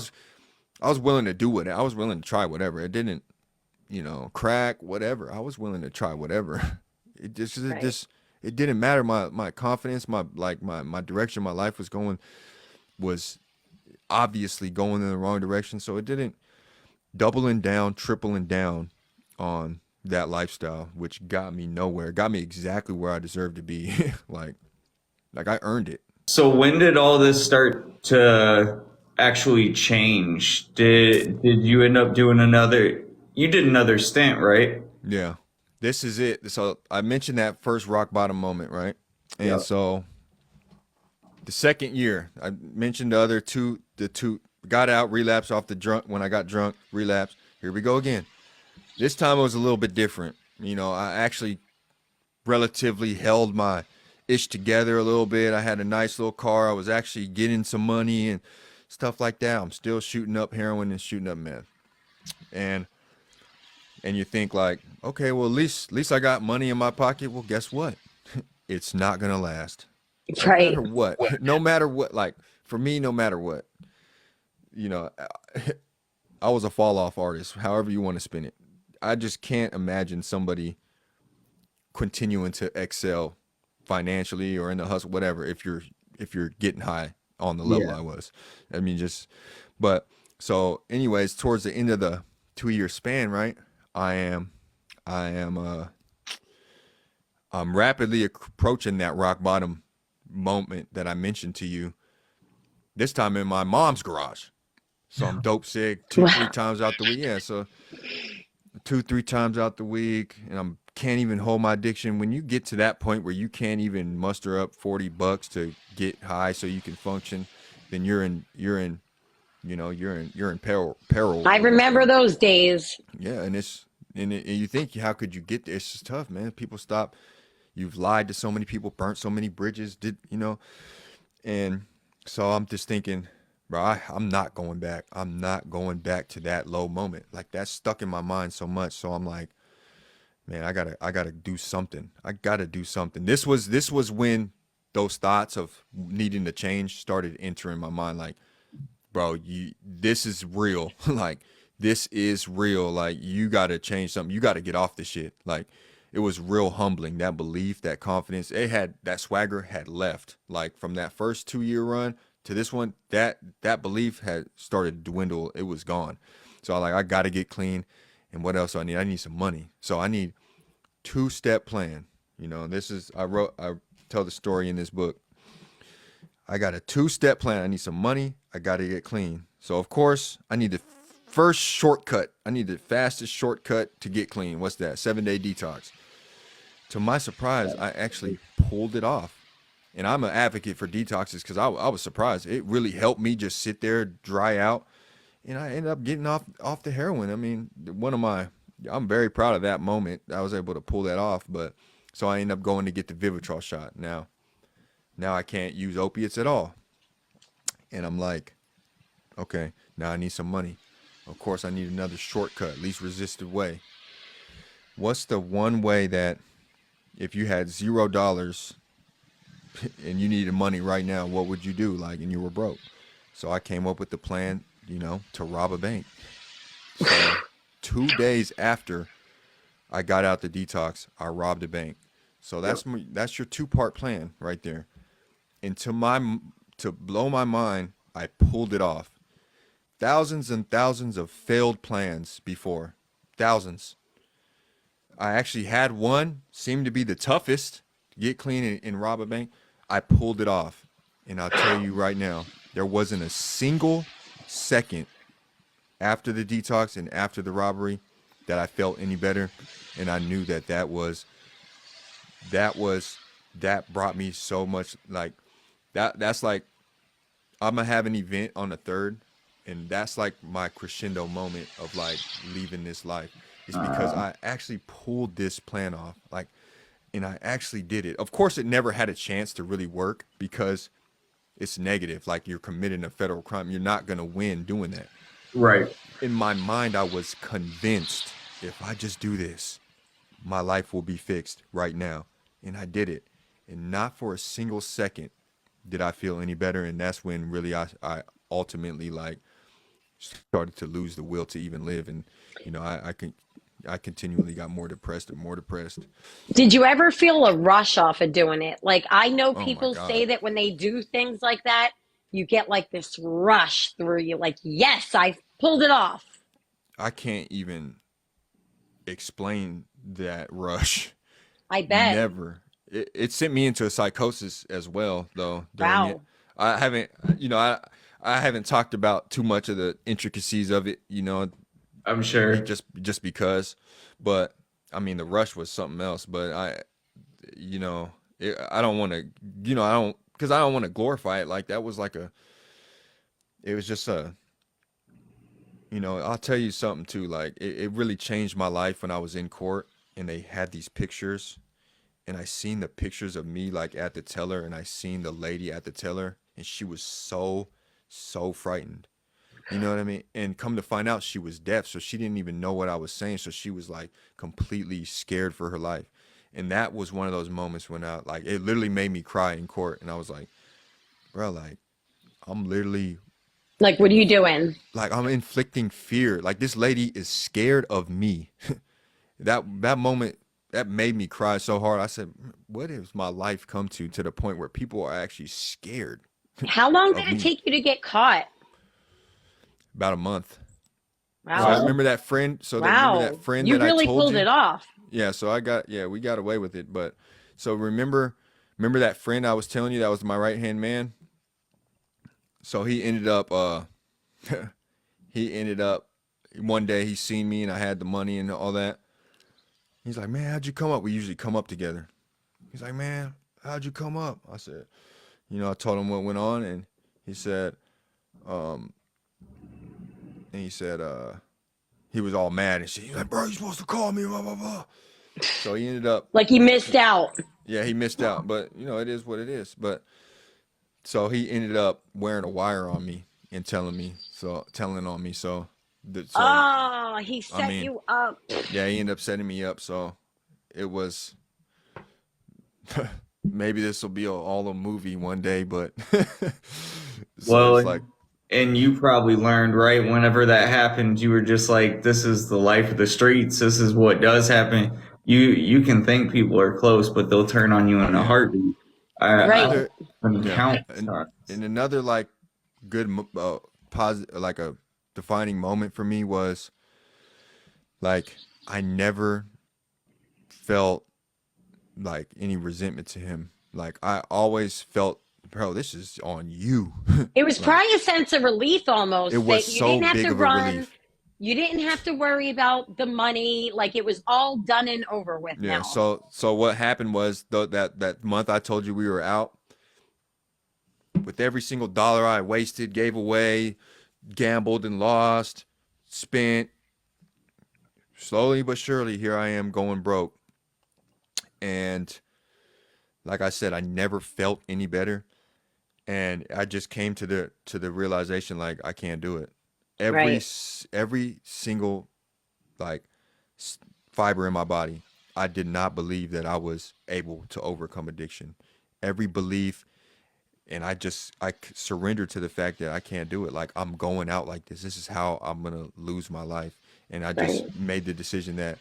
was willing to do it. I was willing to try whatever. It didn't, crack, whatever. I was willing to try whatever. Right. It didn't matter. My confidence, my direction, my life was obviously going in the wrong direction. So it didn't, doubling down, tripling down on that lifestyle, which got me nowhere. Got me exactly where I deserved to be. like I earned it. So when did all this start to actually change? Did you end up doing another? You did another stint, right? Yeah. This is it. So I mentioned that first rock bottom moment, right? And Yeah. so the second year, I mentioned the two got out, relapsed off the drunk. When I got drunk, relapsed. Here we go again. This time it was a little bit different. I actually relatively held my ish together a little bit. I had a nice little car. I was actually getting some money and stuff like that. I'm still shooting up heroin and shooting up meth. And you think like, okay, well, at least I got money in my pocket. Well, guess what? It's not gonna last. No Right. matter what. No matter what. Like for me, no matter what. You know, I was a fall off artist, however you want to spin it. I just can't imagine somebody continuing to excel financially or in the hustle, whatever, if you're getting high on the level Yeah. I was. I mean, but so anyways, towards the end of the 2-year span, right? I am I'm rapidly approaching that rock bottom moment that I mentioned to you. This time in my mom's garage. So I'm dope sick 2-3 Wow. times out the week. Yeah, so 2-3 times out the week, and can't even hold my addiction. When you get to that point where you can't even muster up $40 to get high so you can function, then you're in peril. I remember those days. Yeah, and you think, how could you get there? It's just tough, man. People stop. You've lied to so many people, burnt so many bridges, and so I'm just thinking, bro, I'm not going back. I'm not going back to that low moment. Like that's stuck in my mind so much. So I'm like, man, I gotta do something. I gotta do something. This was when those thoughts of needing to change started entering my mind. Like, bro, this is real. Like, this is real. Like, you gotta change something. You gotta get off this shit. Like, it was real humbling. That belief, that confidence, that swagger had left. Like from that first 2-year run to this one, that belief had started to dwindle. It was gone. So I gotta get clean. And what else do I need? I need some money. So I need 2-step plan. This is I tell the story in this book. I got a 2-step plan. I need some money. I got to get clean. So of course, I need the first shortcut. I need the fastest shortcut to get clean. What's that? 7-day detox. To my surprise, I actually pulled it off. And I'm an advocate for detoxes because I was surprised. It really helped me just sit there, dry out. And I ended up getting off the heroin. I mean, I'm very proud of that moment. I was able to pull that off. But so I ended up going to get the Vivitrol shot. Now I can't use opiates at all. And I'm like, okay, now I need some money. Of course, I need another shortcut, least resisted way. What's the one way that if you had $0 and you needed money right now, what would you do? Like, and you were broke. So I came up with the plan, to rob a bank. So 2 days after I got out the detox, I robbed a bank. So that's your 2-part plan right there. And to blow my mind, I pulled it off. Thousands and thousands of failed plans before. Thousands. I actually had one, seemed to be the toughest, to get clean and rob a bank. I pulled it off. And I'll tell you right now, there wasn't a single second after the detox and after the robbery that I felt any better. And I knew that brought me so much, like, that's like, I'm gonna have an event on the 3rd, and that's like my crescendo moment of like leaving this life. It's because I actually pulled this plan off, like, and I actually did it. Of course, it never had a chance to really work because it's negative. Like, you're committing a federal crime. You're not gonna win doing that. Right. In my mind, I was convinced if I just do this, my life will be fixed right now. And I did it. And not for a single second did I feel any better. And that's when really I ultimately like started to lose the will to even live. And, I continually got more depressed and more depressed. Did you ever feel a rush off of doing it? Like, I know Oh my people say God. that when they do things like that, you get like this rush through you, like, yes, I pulled it off. I can't even explain that rush. I bet. Never. It sent me into a psychosis as well, though, during it. Wow. I haven't, I haven't talked about too much of the intricacies of it, I'm sure. just because. But I mean, the rush was something else. But I don't want to, because I don't want to glorify it. Like, that was like it was just I'll tell you something too. Like, it really changed my life when I was in court and they had these pictures. And I seen the pictures of me like at the teller, and I seen the lady at the teller, and she was so so frightened. You know what I mean? And come to find out, she was deaf, so she didn't even know what I was saying. So she was like completely scared for her life. And that was one of those moments when I like it literally made me cry in court. And I was like, bro, like I'm literally Like, what are you doing? like I'm inflicting fear. Like this lady is scared of me. That moment that made me cry so hard. I said, what has my life come to the point where people are actually scared How long of did it me? take you to get caught? About a month. So I Wow. Wow. remember that friend. So that remember that Wow. friend You that I really told pulled you. it off. Yeah. So we got away with it. But so remember that friend I was telling you that was my right hand man. So he ended up, he ended up one day he seen me and I had the money and all that. He's like, man, how'd you come up? We usually come up together. He's like, man, how'd you come up? I said, I told him what went on, and he said, um, and he said, he was all mad and shit. He's like, bro, you supposed to call me, blah, blah, blah. So he ended up, Like you missed out. yeah, he missed out, but it is what it is. But so he ended up wearing a wire on me and telling on me. So Oh, he I set mean, you up. yeah, he ended up setting me up. So it was maybe this will be all a movie one day, but so Well, it's like, and you probably learned, right? Whenever that happened, you were just like, this is the life of the streets. This is what does happen. You can think people are close, but they'll turn on you oh in a yeah. heartbeat. I Right. Another, can yeah, count and times. another like good positive, like a defining moment for me was like I never felt like any resentment to him. Like I always felt, bro, this is on you. It was Like probably a sense of relief it almost was that you so didn't have big to of a run. relief. You didn't have to worry about the money. Like it was all done and over with Yeah. now. So what happened was that month I told you we were out, with every single dollar I wasted, gave away, gambled and lost, spent, slowly but surely here I am going broke. And like I said, I never felt any better. And I just came to the realization like I can't do it. Right. Every single like fiber in my body, I did not believe that I was able to overcome addiction. Every belief, and I surrendered to the fact that I can't do it. Like I'm going out like this. This is how I'm gonna lose my life. And I just Right. made the decision that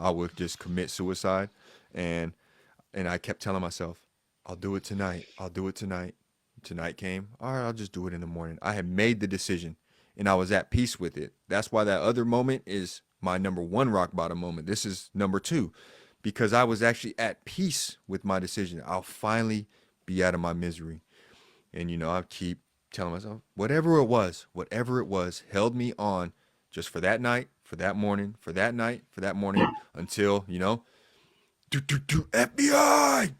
I would just commit suicide. And I kept telling myself, I'll do it tonight. I'll do it tonight. Tonight came. All right, I'll just do it in the morning. I had made the decision and I was at peace with it. That's why that other moment is my number one rock bottom moment. This is number two because I was actually at peace with my decision. I'll finally be out of my misery. And, I keep telling myself, whatever it was, held me on just for that night, for that morning, for that night, for that morning until, FBI.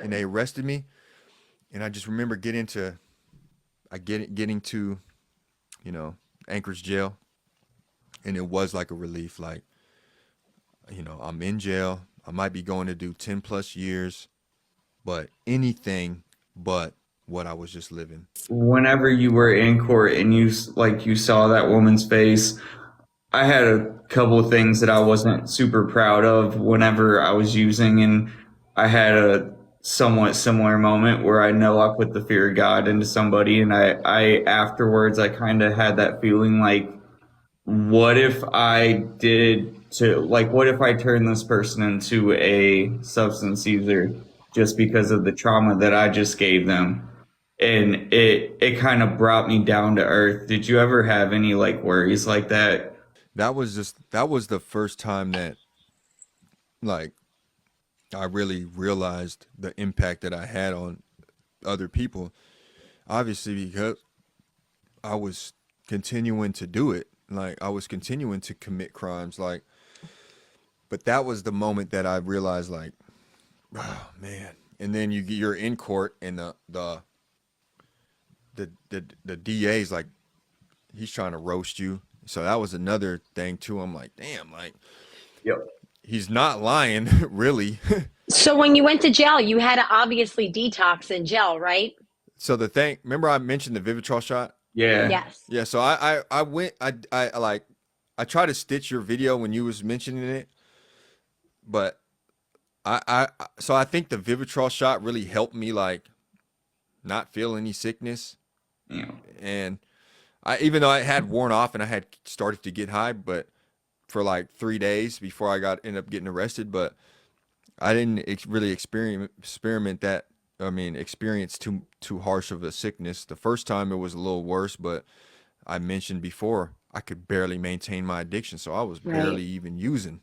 And they arrested me. And I just remember getting to, Anchorage jail. And it was like a relief. Like, I'm in jail. I might be going to do 10 plus years, but anything but what I was just living. Whenever you were in court and you saw that woman's face, I had a couple of things that I wasn't super proud of whenever I was using, and I had a somewhat similar moment where I know I put the fear of God into somebody, and I afterwards I kind of had that feeling like, what if I what if I turned this person into a substance user just because of the trauma that I just gave them? And it kind of brought me down to earth. Did you ever have any like worries like that? That was the first time that like I really realized the impact that I had on other people. Obviously, because I was continuing to do it. Like I was continuing to commit crimes. Like, but that was the moment that I realized, like, oh man. And then you're in court, and the DA's like, he's trying to roast you. So that was another thing too. I'm like, damn, like Yep. he's not lying, really. So when you went to jail, you had to obviously detox in jail, right? So the thing, remember I mentioned the Vivitrol shot? Yeah. Yes. Yeah. So I went, I tried to stitch your video when you was mentioning it, but so I think the Vivitrol shot really helped me like not feel any sickness. Yeah. And even though I had worn off and I had started to get high, but for like 3 days before ended up getting arrested, but I didn't really experiment that. I mean, experience too harsh of a sickness. The first time it was a little worse, but I mentioned before I could barely maintain my addiction, so I was Right. barely even using.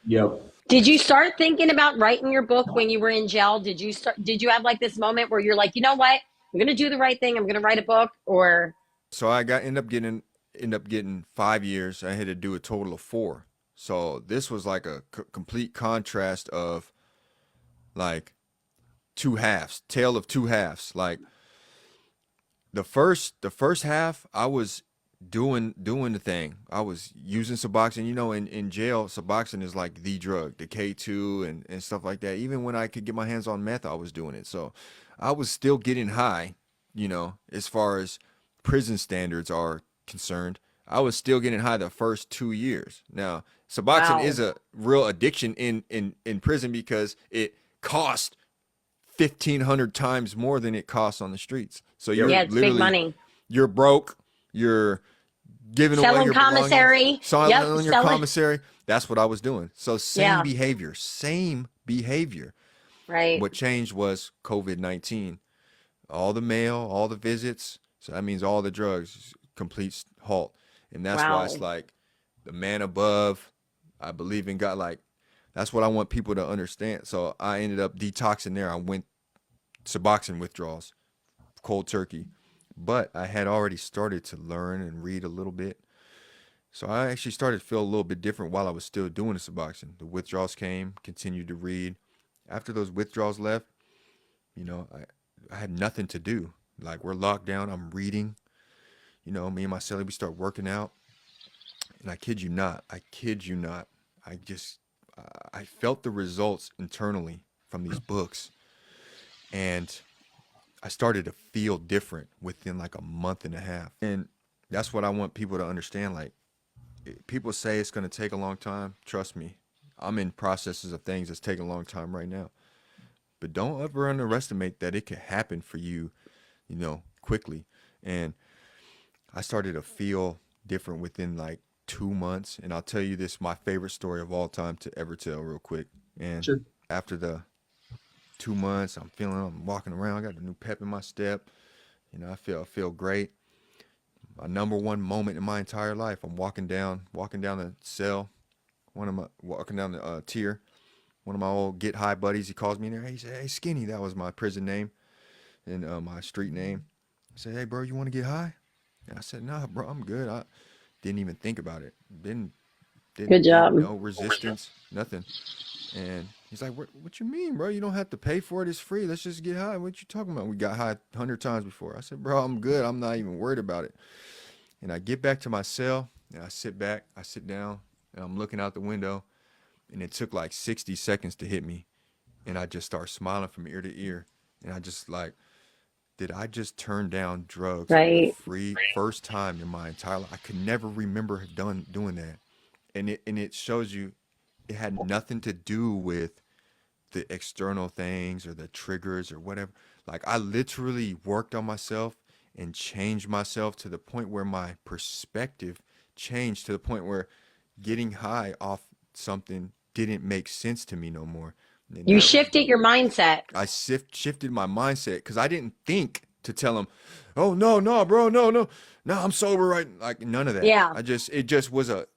Yep. Did you start thinking about writing your book when you were in jail? Did you have like this moment where you're like, you know what? I'm going to do the right thing. I'm going to write a book or So I end up getting 5 years. I had to do a total of 4. So this was like a complete contrast of like two halves, tale of two halves. Like the first half, I was doing the thing. I was using Suboxone. You know, in jail, Suboxone is like the drug, the K2 and stuff like that. Even when I could get my hands on meth, I was doing it. So I was still getting high, you know, as far as prison standards are concerned. I was still getting high the first 2 years. Now, Suboxone wow. is a real addiction in prison because it costs 1,500 times more than it costs on the streets. So Yep. you're Yeah, it's big literally money. you're broke, you're giving away Selling your belongings, commissary. Yep, selling your selling. commissary. That's what I was doing. So Yeah, same behavior. right. What changed was COVID-19. All the mail, all the visits. So that means all the drugs, complete halt. And that's why it's Wow. like the man above. I believe in God. Like that's what I want people to understand. So I ended up detoxing there. I went Suboxone withdrawals, cold turkey. But I had already started to learn and read a little bit. So I actually started to feel a little bit different while I was still doing the Suboxone. The withdrawals came, continued to read. After those withdrawals left, you know, I had nothing to do. Like we're locked down, I'm reading. You know, me and my celly, we start working out. And I kid you not. I just, I felt the results internally from these books. And I started to feel different within like a month and a half. And that's what I want people to understand. Like, people say it's going to take a long time. Trust me, I'm in processes of things that's taking a long time right now. But don't ever underestimate that it could happen for you, you know, quickly. And I started to feel different within like 2 months. And I'll tell you this, my favorite story of all time to ever tell real quick. And Sure. after the 2 months, I'm walking around, I got a new pep in my step. You know, I feel great. My number one moment in my entire life, I'm walking down the cell, walking down the tier. One of my old get high buddies, he calls me in there. He said, "Hey, Skinny," that was my prison name and my street name. He said, "Hey, bro, you want to get high?" And I said, "Nah, bro, I'm good." I didn't even think about it. Good Didn't job. no resistance, nothing. And he's like, what you mean, bro? You don't have to pay for it. It's free. Let's just get high. What you talking about? We got high 100 times before. I said, "Bro, I'm good. I'm not even worried about it." And I get back to my cell and I sit down and I'm looking out the window and it took like 60 seconds to hit me. And I just start smiling from ear to ear. And I just like, did I just turn down drugs for the Right. first time in my entire life? I could never remember doing that. And it shows you it had nothing to do with the external things or the triggers or whatever. Like I literally worked on myself and changed myself to the point where my perspective changed to the point where getting high off something didn't make sense to me no more. And You that was shifted your mindset. I shifted my mindset because I didn't think to tell him, "Oh no, no, bro, no, no, no, I'm sober right." Like none of that. Yeah. It just was a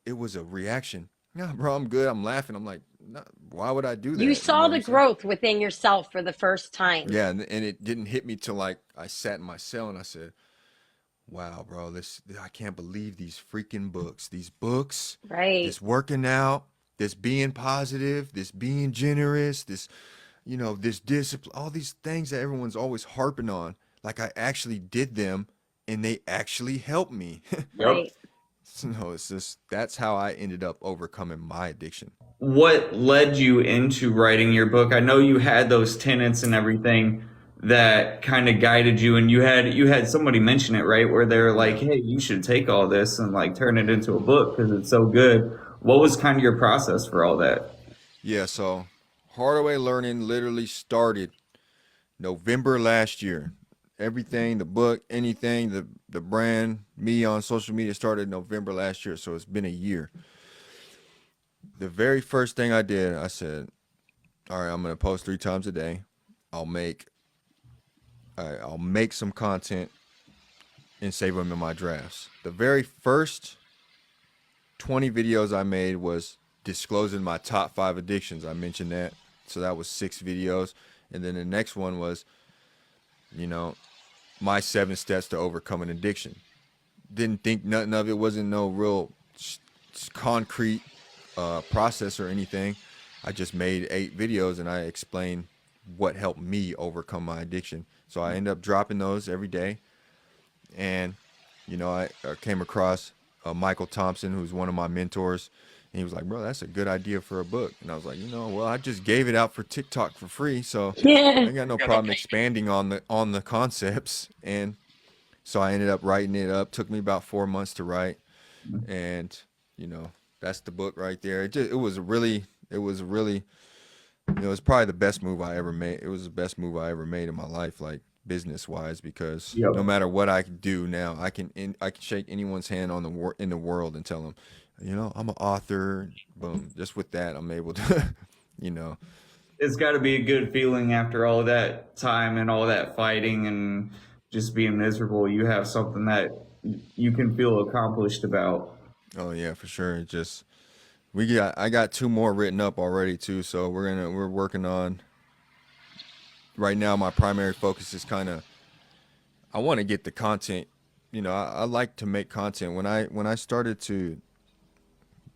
reaction. "Nah, bro, I'm good." I'm laughing. I'm like, nah, why would I do You that? You know saw what the I'm saying? growth within yourself for the first time. Yeah, and it didn't hit me till like I sat in my cell and I said, "Wow, bro, I can't believe these freaking books. These books, Right. this working out, this being positive, this being generous, this this discipline, all these things that everyone's always harping on. Like I actually did them and they actually helped me." Yep. Right. So it's just that's how I ended up overcoming my addiction. What led you into writing your book? I know you had those tenets and everything, that kind of guided you, and you had somebody mention it, right, where they're like, Yeah. hey, you should take all this and like turn it into a book because it's so good. What was kind of your process for all that? Yeah, so Hardaway Learning literally started November last year. Everything, the book, anything, the brand, me on social media started November last year, so it's been a year. The very first thing I did, I said, all right, I'm gonna post 3 times a day. I'll make I'll make some content and save them in my drafts. The very first 20 videos I made was disclosing my top 5 addictions. I mentioned that. So that was 6 videos. And then the next one was, you know, my 7 steps to overcome an addiction. Didn't think nothing of it. Wasn't no real concrete process or anything. I just made 8 videos and I explained what helped me overcome my addiction. So I ended up dropping those every day. And, I came across Michael Thompson, who's one of my mentors. And he was like, bro, that's a good idea for a book. And I was like, well, I just gave it out for TikTok for free. So I Yeah. ain't got no problem expanding on the concepts. And so I ended up writing it up. Took me about 4 months to write. And, that's the book right there. It was really, it was probably the best move I ever made. It was the best move I ever made in my life, like business wise, because no Yep. matter what I do now, I can shake anyone's hand in the world and tell them, I'm an author. Boom. Just with that, I'm able to, you know, It's got to be a good feeling after all that time and all that fighting and just being miserable. You have something that you can feel accomplished about. oh yeah, for sure. I got 2 more written up already too. So we're working on right now. My primary focus is I want to get the content. I like to make content. When I started to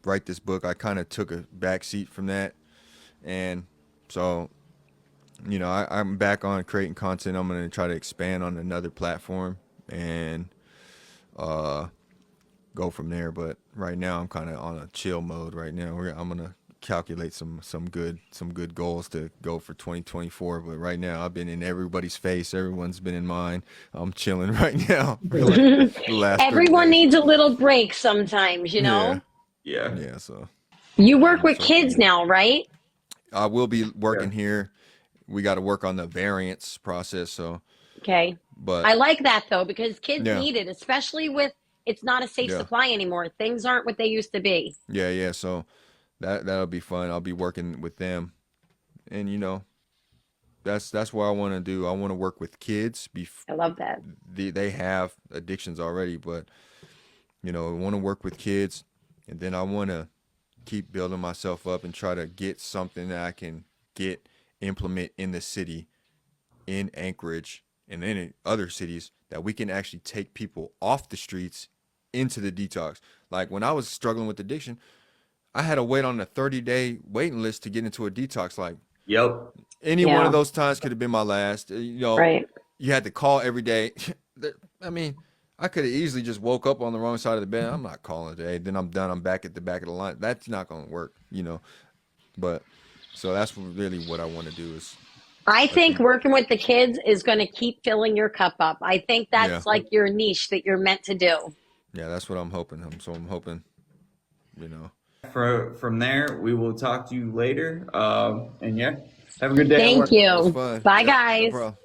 write this book, I kind of took a back seat from that. And so, I'm back on creating content. I'm going to try to expand on another platform and uh, go from there. But right now, I'm kind of on a chill mode right now. I'm going to calculate some good goals to go for 2024. But right now, I've been in everybody's face. Everyone's been in mine. I'm chilling right now for like the last 30 Everyone days. needs a little break sometimes, you Yeah. know? Yeah. Yeah. So, You work with so from kids there, now, right? I will be Yeah. working here. We got to work on the variance process. So, Okay. but I like that though, because kids yeah, need it, especially with it's not a safe yeah, supply anymore. Things aren't what they used to be. yeah, yeah. So that'll be fun. I'll be working with them, and that's what I want to do. I want to work with kids. I love that. They have addictions already, but I want to work with kids, and then I want to keep building myself up and try to get something that I can implement in the city, in Anchorage, and in other cities that we can actually take people off the streets into the detox. Like when I was struggling with addiction, I had to wait on a 30-day waiting list to get into a detox. Like Yep. any one of Yeah, those times could have been my last. right. You had to call every day. I mean, I could have easily just woke up on the wrong side of the bed. I'm not calling today. Then I'm done. I'm back at the back of the line. That's not going to work. But so that's really what I want to do is I think keep. working with the kids is going to keep filling your cup up. I think Yeah, that's like your niche that you're meant to do. yeah. That's what I'm hoping. So I'm hoping. You know. From there, we will talk to you later. And yeah, have a good day at Thank work. It was you. fun. Bye, Yep. No guys. problem.